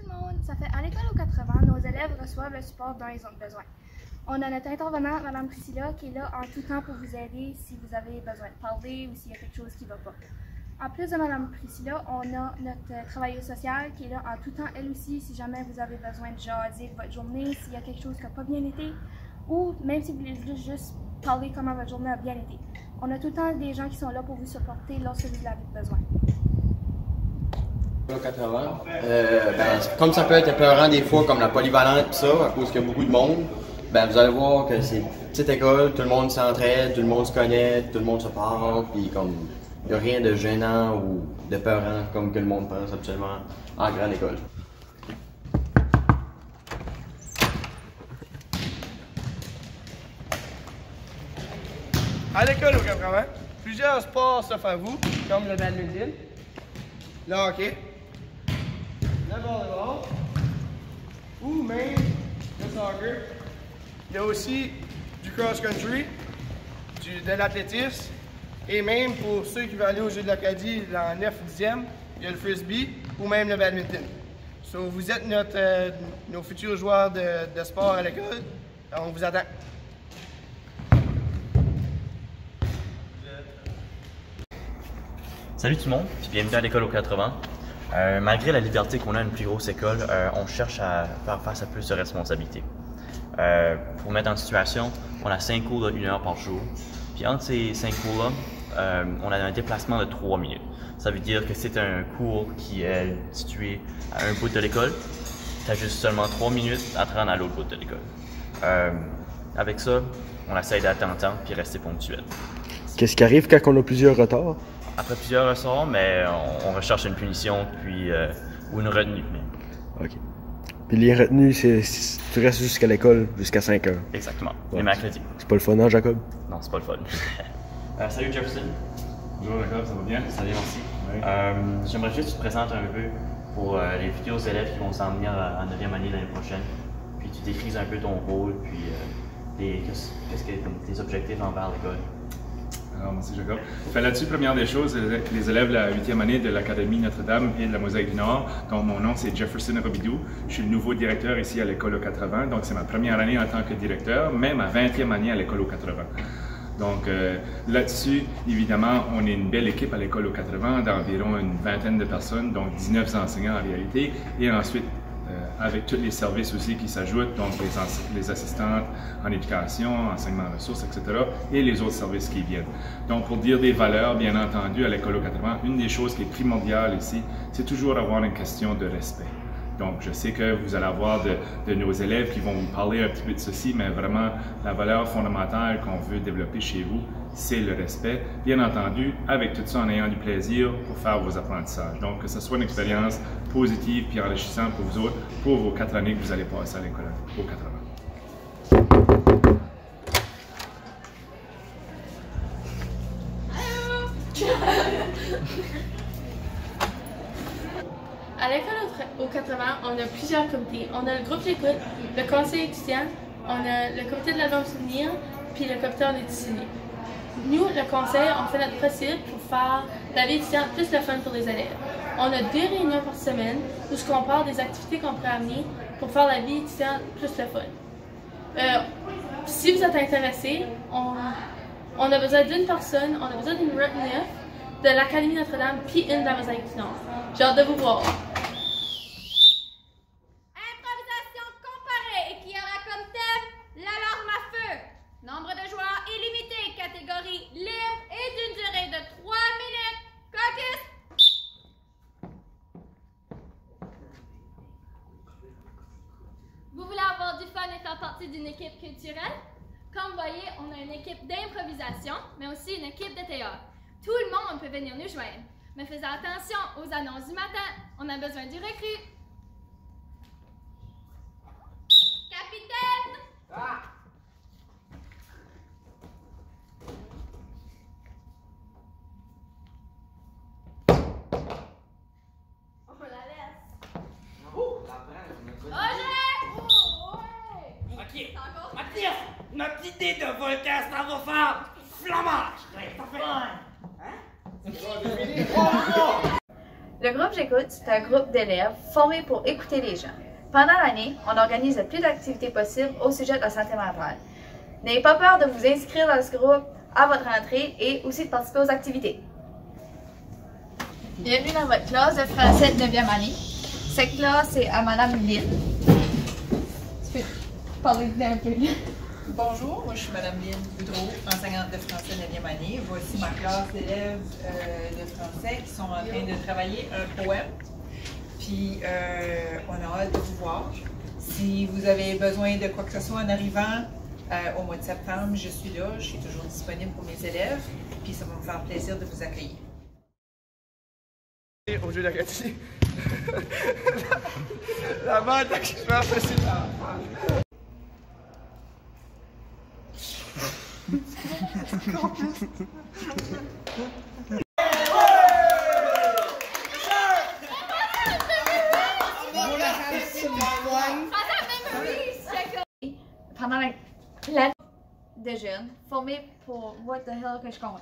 tout le monde! Ça fait à l'école aux 80, nos élèves reçoivent le support dont ils ont besoin. On a notre intervenante, Mme Priscilla, qui est là en tout temps pour vous aider si vous avez besoin de parler ou s'il y a quelque chose qui ne va pas. En plus de Mme Priscilla, on a notre travailleuse sociale qui est là en tout temps, elle aussi, si jamais vous avez besoin de jaser de votre journée, s'il y a quelque chose qui n'a pas bien été, ou même si vous voulez juste parler comment votre journée a bien été. On a tout le temps des gens qui sont là pour vous supporter lorsque vous avez besoin. 80. Comme ça peut être épeurant des fois, comme la polyvalente et ça, à cause qu'il y a beaucoup de monde, vous allez voir que c'est une petite école, tout le monde s'entraide, tout le monde se connaît, tout le monde se parle, puis comme il n'y a rien de gênant ou d'épeurant comme que le monde pense absolument en grande école. À l'école aux 80, plusieurs sports s'offrent à vous, comme le badminton, le hockey, le volleyball ou même le soccer. Il y a aussi du cross-country, de l'athlétisme et même pour ceux qui veulent aller aux Jeux de l'Acadie en 9 ou 10e, il y a le frisbee ou même le badminton. So, vous êtes nos futurs joueurs de sport à l'école, on vous attend. Salut tout le monde, puis bienvenue à l'école aux 80. Malgré la liberté qu'on a à une plus grosse école, on cherche à faire face à plus de responsabilités. Pour mettre en situation, on a 5 cours de 1 heure par jour. Puis entre ces 5 cours-là, on a un déplacement de 3 minutes. Ça veut dire que c'est un cours qui est situé à un bout de l'école. Tu as juste seulement 3 minutes à te rendre à l'autre bout de l'école. Avec ça, on essaie d'être en temps puis rester ponctuel. Qu'est-ce qui arrive quand on a plusieurs retards? Après plusieurs ressorts, mais on recherche une punition puis ou une retenue. OK. Puis les retenues, tu restes jusqu'à l'école, jusqu'à 5 heures. Exactement, ouais. Les mercredis. C'est pas le fun, hein, Jacob? Non, c'est pas le fun. Salut Jefferson. Bonjour Jacob, ça va bien? Ça va bien, merci. Oui. J'aimerais juste que tu te présentes un peu pour les futurs élèves qui vont s'en venir en 9e année l'année prochaine. Puis tu décrives un peu ton rôle, puis qu'est-ce que tes objectifs envers l'école. Alors, merci Jacob. Là-dessus, première des choses, les élèves de la 8e année de l'Académie Notre-Dame et de la Mosaïque du Nord, dont mon nom c'est Jefferson Robidoux. Je suis le nouveau directeur ici à l'école aux 80, donc c'est ma première année en tant que directeur, mais ma 20e année à l'école aux 80. Donc là-dessus, évidemment, on est une belle équipe à l'école aux 80 d'environ une vingtaine de personnes, donc 19 enseignants en réalité, et ensuite avec tous les services aussi qui s'ajoutent, donc les assistantes en éducation, enseignement en ressources, etc., et les autres services qui viennent. Donc, pour dire des valeurs, bien entendu, à l'école aux 80, une des choses qui est primordiale ici, c'est toujours avoir une question de respect. Donc, je sais que vous allez avoir de nos élèves qui vont vous parler un petit peu de ceci, mais vraiment, la valeur fondamentale qu'on veut développer chez vous, c'est le respect. Bien entendu, avec tout ça en ayant du plaisir pour faire vos apprentissages. Donc, que ce soit une expérience positive puis enrichissante pour vous autres, pour vos 4 années que vous allez passer à l'école aux 80. À l'école aux 80, on a plusieurs comités. On a le groupe d'écoute, le conseil étudiant, on a le comité de l'album souvenir, puis le comité en éditionné. Nous, le conseil, on fait notre possible pour faire la vie étudiante plus le fun pour les élèves. On a 2 réunions par semaine où on parle des activités qu'on pourrait amener pour faire la vie étudiante plus le fun. Si vous êtes intéressé, on a besoin d'une personne, on a besoin d'une retenue de l'Académie Notre-Dame puis une de la Mosaïque du Nord. J'ai hâte de vous voir. Improvisation comparée et qui aura comme thème l'alarme à feu. Nombre de joueurs illimité, catégorie libre et d'une durée de 3 minutes. Caucus! Vous voulez avoir du fun étant partie d'une équipe culturelle? Comme vous voyez, on a une équipe d'improvisation, mais aussi une équipe de théâtre. Tout le monde peut venir nous joindre. Mais faisons attention aux annonces du matin. On a besoin du recrue. Capitaine! Ah! On la laisse. Oh, ouais! Ok, Mathias, notre idée de volcan, ça va faire flammage. Ouais, ça fait... Hein? Le groupe J'écoute, c'est un groupe d'élèves formés pour écouter les gens. Pendant l'année, on organise le plus d'activités possibles au sujet de la santé mentale. N'ayez pas peur de vous inscrire dans ce groupe à votre rentrée et aussi de participer aux activités. Bienvenue dans votre classe de français de 9e année. Cette classe est à Madame Lynn. Tu peux parler d'un peu. Bonjour, moi je suis Madame Lynn Boudreau, enseignante de français 9e année. Voici ma classe d'élèves de français qui sont en train de travailler un poème. Puis on a hâte de vous voir. Si vous avez besoin de quoi que ce soit en arrivant au mois de septembre, je suis là, je suis toujours disponible pour mes élèves. Puis ça va me faire plaisir de vous accueillir. Au jeu d'Acadie. La bande d'accessoires, c'est ça. Pendant l'année de jeunes, formés pour what the hell que je compte.